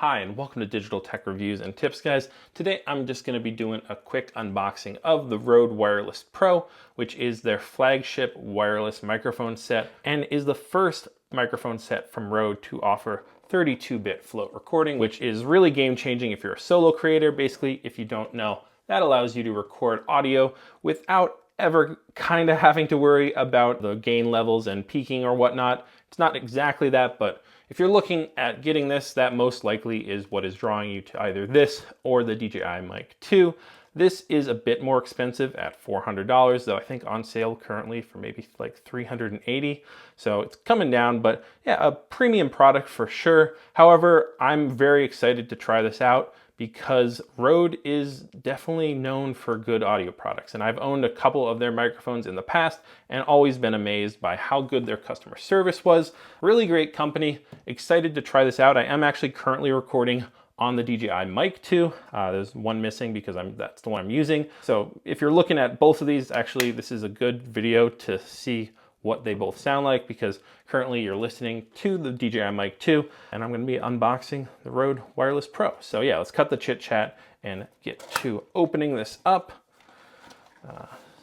Hi, and welcome to Digital Tech Reviews and Tips, guys. Today I'm just going to be doing a quick unboxing of the RØDE Wireless Pro, which is their flagship wireless microphone set and is the first microphone set from RØDE to offer 32-bit float recording, which is really game-changing if you're a solo creator. Basically, if you don't know, that allows you to record audio without ever kind of having to worry about the gain levels and peaking or whatnot. It's not exactly that, but if you're looking at getting this, that most likely is what is drawing you to either this or the DJI Mic 2. This is a bit more expensive at $400, though I think on sale currently for maybe like $380. So it's coming down, but yeah, a premium product for sure. However, I'm very excited to try this out because RØDE is definitely known for good audio products. And I've owned a couple of their microphones in the past and always been amazed by how good their customer service was. Really great company. Excited to try this out. I am actually currently recording on the DJI Mic 2. There's one missing because that's the one I'm using. So if you're looking at both of these, actually this is a good video to see what they both sound like, because currently you're listening to the DJI Mic 2 and I'm going to be unboxing the RØDE Wireless Pro. So yeah, let's cut the chit chat and get to opening this up.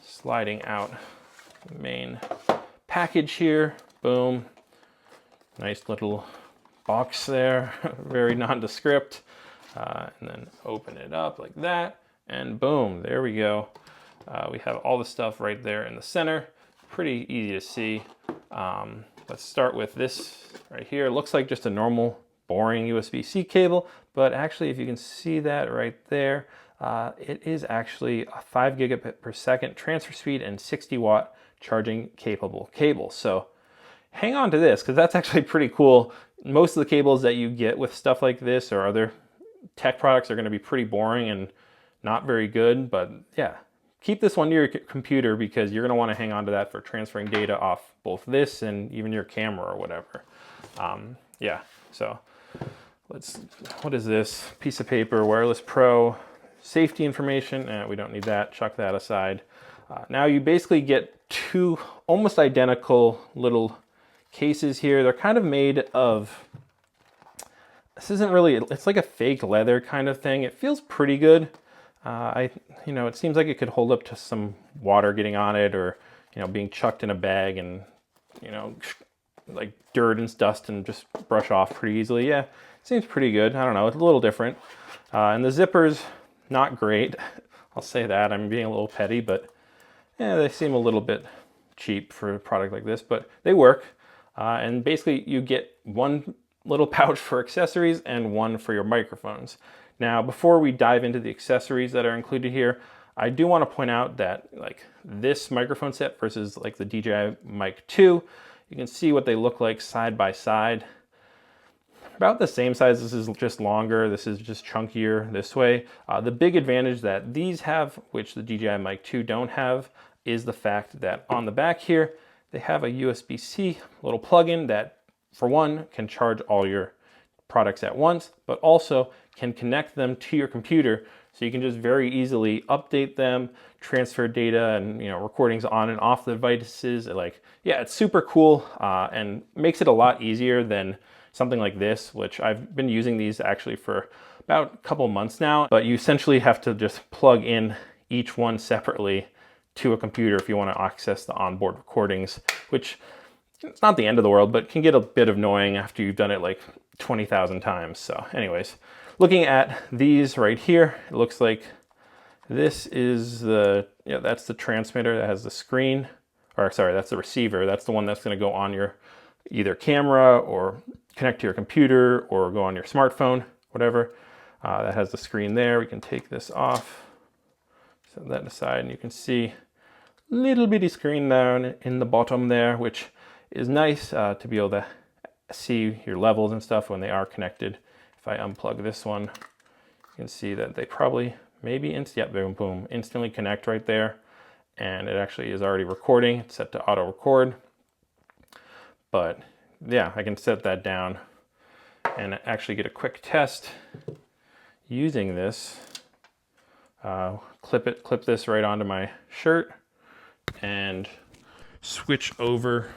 Sliding out the main package here. Boom. Nice little box there, very nondescript. And then open it up like that and boom, there we go. We have all the stuff right there in the center. Pretty easy to see. Let's start with this right here. It looks like just a normal, boring USB-C cable, but actually if you can see that right there, it is actually a 5 gigabit per second transfer speed and 60 watt charging capable cable. So hang on to this, because that's actually pretty cool. Most of the cables that you get with stuff like this or other tech products are going to be pretty boring and not very good, but yeah. Keep this one near your computer because you're going to want to hang on to that for transferring data off both this and even your camera or whatever. Yeah, so what is this? Piece of paper, Wireless Pro, safety information. We don't need that, chuck that aside. Now you basically get two almost identical little cases here. They're kind of made of, this isn't really, it's like a fake leather kind of thing. It feels pretty good. It seems like it could hold up to some water getting on it, or, being chucked in a bag and, like dirt and dust and just brush off pretty easily. Yeah, it seems pretty good. I don't know, it's a little different. And the zippers, not great. I'll say that. I'm being a little petty, but yeah, they seem a little bit cheap for a product like this, but they work. And basically you get one little pouch for accessories and one for your microphones. Now, before we dive into the accessories that are included here, I do want to point out that like this microphone set versus like the DJI Mic 2, you can see what they look like side by side. About the same size. This is just longer. This is just chunkier this way. The big advantage that these have, which the DJI Mic 2 don't have, is the fact that on the back here, they have a USB-C little plug-in that, for one, can charge all your products at once, but also can connect them to your computer, so you can just very easily update them, transfer data and recordings on and off the devices. Yeah, it's super cool and makes it a lot easier than something like this, which I've been using these actually for about a couple months now, but you essentially have to just plug in each one separately to a computer if you want to access the onboard recordings, which it's not the end of the world, but can get a bit annoying after you've done it like 20,000 times. So anyways, looking at these right here, it looks like this is that's the transmitter that has the screen, or sorry, that's the receiver. That's the one that's going to go on your either camera or connect to your computer or go on your smartphone, whatever. That has the screen there. We can take this off, set that aside, and you can see a little bitty screen down in the bottom there, which is nice to be able to see your levels and stuff when they are connected. If I unplug this one, you can see that they probably boom, boom, instantly connect right there. And it actually is already recording. It's set to auto record. But yeah, I can set that down and actually get a quick test using this. Clip this right onto my shirt and switch over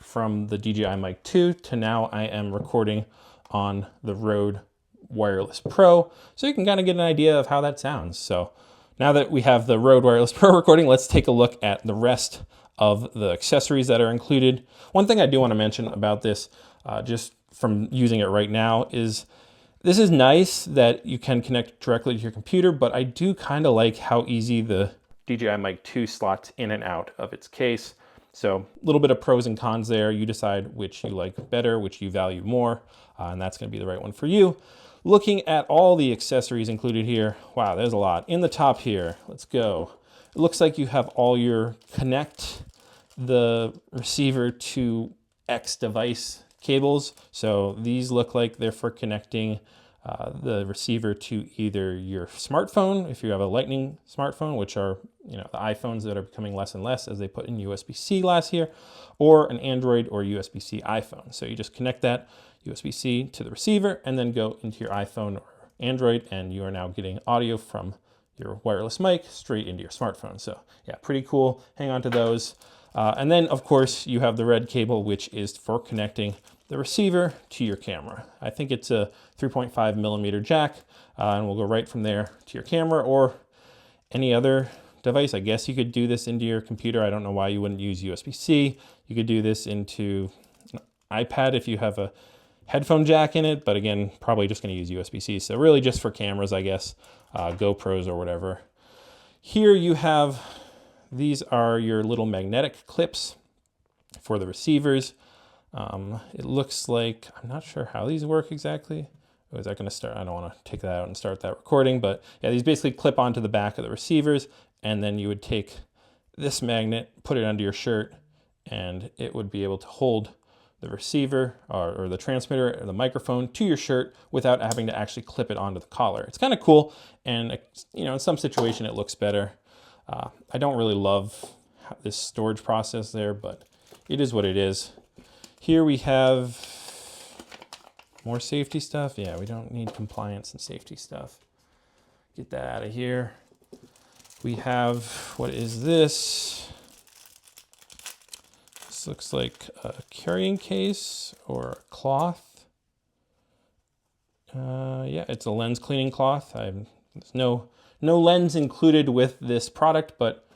from the DJI Mic 2 to now I am recording on the RØDE Wireless Pro, so you can kind of get an idea of how that sounds. So now that we have the Rode Wireless Pro recording, let's take a look at the rest of the accessories that are included. One thing I do want to mention about this, just from using it right now, is this is nice that you can connect directly to your computer, but I do kind of like how easy the DJI Mic 2 slots in and out of its case. So a little bit of pros and cons there. You decide which you like better, which you value more, and that's going to be the right one for you. Looking at all the accessories included here, wow, there's a lot. In the top here, let's go. It looks like you have all your connect the receiver to X device cables. So these look like they're for connecting the receiver to either your smartphone, if you have a Lightning smartphone, which are the iPhones that are becoming less and less as they put in USB-C last year, or an Android or USB-C iPhone. So you just connect that USB-C to the receiver and then go into your iPhone or Android, and you are now getting audio from your wireless mic straight into your smartphone. So yeah, pretty cool. Hang on to those. And then of course you have the red cable, which is for connecting the receiver to your camera. I think it's a 3.5 millimeter jack, and we'll go right from there to your camera or any other device. I guess you could do this into your computer. I don't know why you wouldn't use USB-C. You could do this into an iPad if you have a headphone jack in it, but again, probably just going to use USB-C. So really just for cameras, I guess, GoPros or whatever. Here you have, these are your little magnetic clips for the receivers. It looks like, I'm not sure how these work exactly. Oh, is that going to start? I don't want to take that out and start that recording, but yeah, these basically clip onto the back of the receivers, and then you would take this magnet, put it under your shirt, and it would be able to hold the receiver or the transmitter or the microphone to your shirt without having to actually clip it onto the collar. It's kind of cool, and in some situation it looks better. I don't really love this storage process there, but it is what it is. Here we have more safety stuff. Yeah, we don't need compliance and safety stuff. Get that out of here. We have, what is this? This looks like a carrying case or a cloth. Yeah, it's a lens cleaning cloth. There's no lens included with this product, but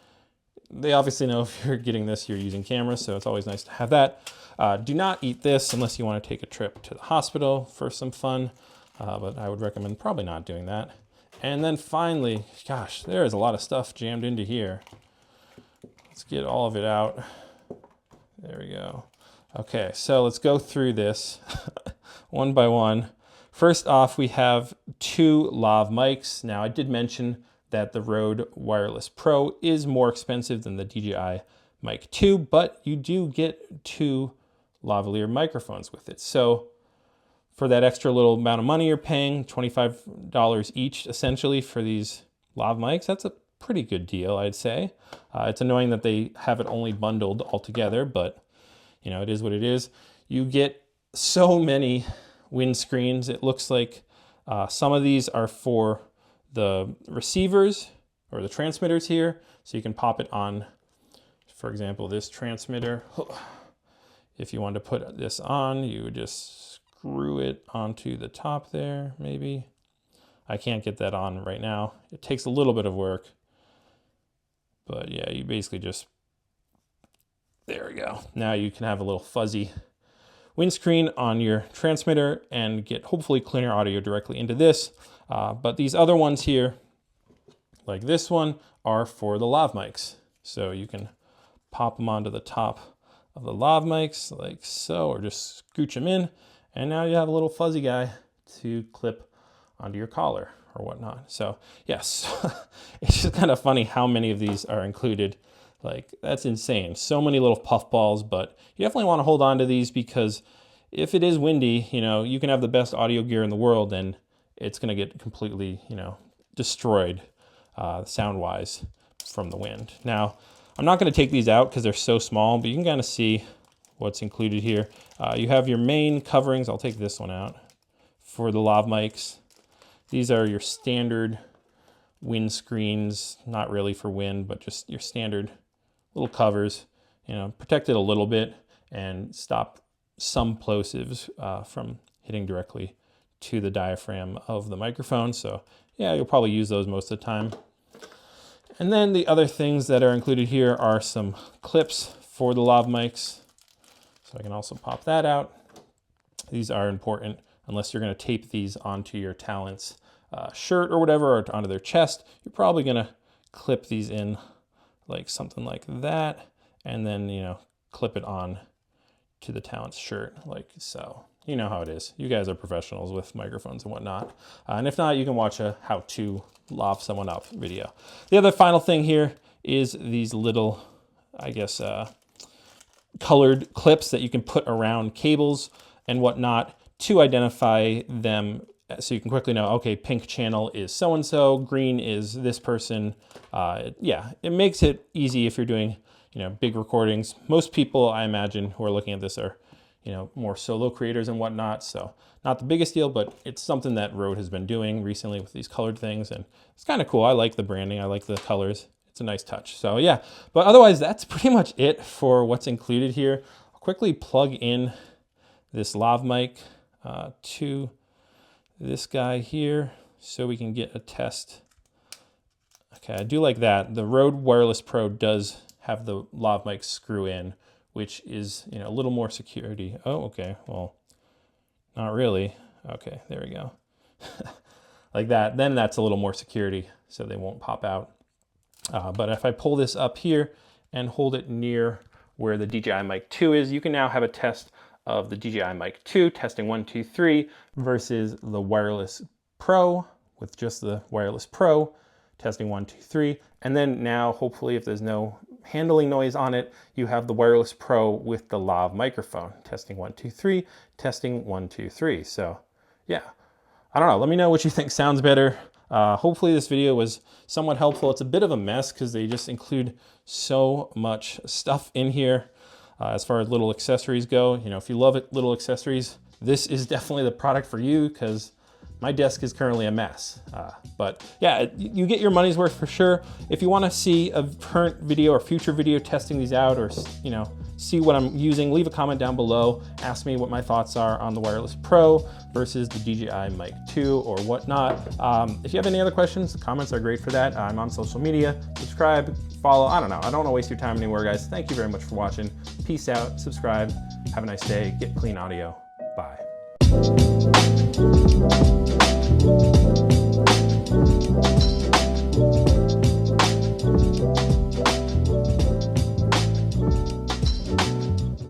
they obviously know if you're getting this, you're using cameras, so it's always nice to have that. Do not eat this unless you want to take a trip to the hospital for some fun, but I would recommend probably not doing that. And then finally, gosh, there is a lot of stuff jammed into here. Let's get all of it out. There we go. Okay, so let's go through this one by one. First off, we have two lav mics. Now, I did mention that the Rode Wireless Pro is more expensive than the DJI Mic 2, but you do get two lavalier microphones with it. So for that extra little amount of money you're paying, $25 each essentially for these lav mics, that's a pretty good deal, I'd say. It's annoying that they have it only bundled all together, but it is what it is. You get so many windscreens. It looks like some of these are for the receivers or the transmitters here, so you can pop it on, for example, this transmitter. If you wanted to put this on, you would just screw it onto the top there, maybe. I can't get that on right now. It takes a little bit of work, but yeah, you basically just, there we go. Now you can have a little fuzzy windscreen on your transmitter and get hopefully cleaner audio directly into this. But these other ones here, like this one, are for the lav mics. So you can pop them onto the top of the lav mics like so, or just scooch them in, and now you have a little fuzzy guy to clip onto your collar or whatnot. So yes, it's just kind of funny how many of these are included. Like, that's insane. So many little puffballs, but you definitely want to hold on to these because if it is windy, you can have the best audio gear in the world and it's going to get completely, destroyed sound-wise from the wind. Now, I'm not going to take these out because they're so small, but you can kind of see what's included here. You have your main coverings. I'll take this one out for the lav mics. These are your standard wind screens, not really for wind, but just your standard little covers, protect it a little bit and stop some plosives from hitting directly to the diaphragm of the microphone. So yeah, you'll probably use those most of the time. And then the other things that are included here are some clips for the lav mics. So I can also pop that out. These are important unless you're going to tape these onto your talent's shirt or whatever, or onto their chest. You're probably going to clip these in like something like that, and then, you know, clip it on to the talent's shirt like so. You know how it is. You guys are professionals with microphones and whatnot. And if not, you can watch a how to lav someone up video. The other final thing here is these little, I guess, colored clips that you can put around cables and whatnot to identify them, so you can quickly know, okay, pink channel is so-and-so, green is this person. Yeah, it makes it easy if you're doing, you know, big recordings. Most people, I imagine, who are looking at this are, you know, more solo creators and whatnot. So not the biggest deal, but it's something that Rode has been doing recently with these colored things. And it's kind of cool. I like the branding. I like the colors. It's a nice touch. So yeah, but otherwise that's pretty much it for what's included here. I'll quickly plug in this lav mic to this guy here so we can get a test. Okay, I do like that. The RØDE Wireless Pro does have the lav mic screw in, which is, you know, a little more security. Oh, okay, well, not really. Okay, there we go. Like that, then that's a little more security so they won't pop out. But if I pull this up here and hold it near where the DJI Mic 2 is, you can now have a test of the DJI Mic 2, testing 1, 2, 3, versus the Wireless Pro with just the Wireless Pro, testing 1, 2, 3. And then now, hopefully, if there's no handling noise on it, you have the Wireless Pro with the lav microphone, testing 1, 2, 3, testing 1, 2, 3. So yeah, I don't know. Let me know what you think sounds better. Hopefully this video was somewhat helpful. It's a bit of a mess because they just include so much stuff in here. As far as little accessories go, you know, if you love it, little accessories, this is definitely the product for you because my desk is currently a mess. But yeah, you get your money's worth for sure. If you want to see a current video or future video testing these out, or, you know, see what I'm using, leave a comment down below. Ask me what my thoughts are on the Wireless Pro versus the DJI Mic 2 or whatnot. If you have any other questions, comments are great for that. I'm on social media. Subscribe, follow. I don't know. I don't want to waste your time anywhere, guys. Thank you very much for watching. Peace out. Subscribe. Have a nice day. Get clean audio. Bye.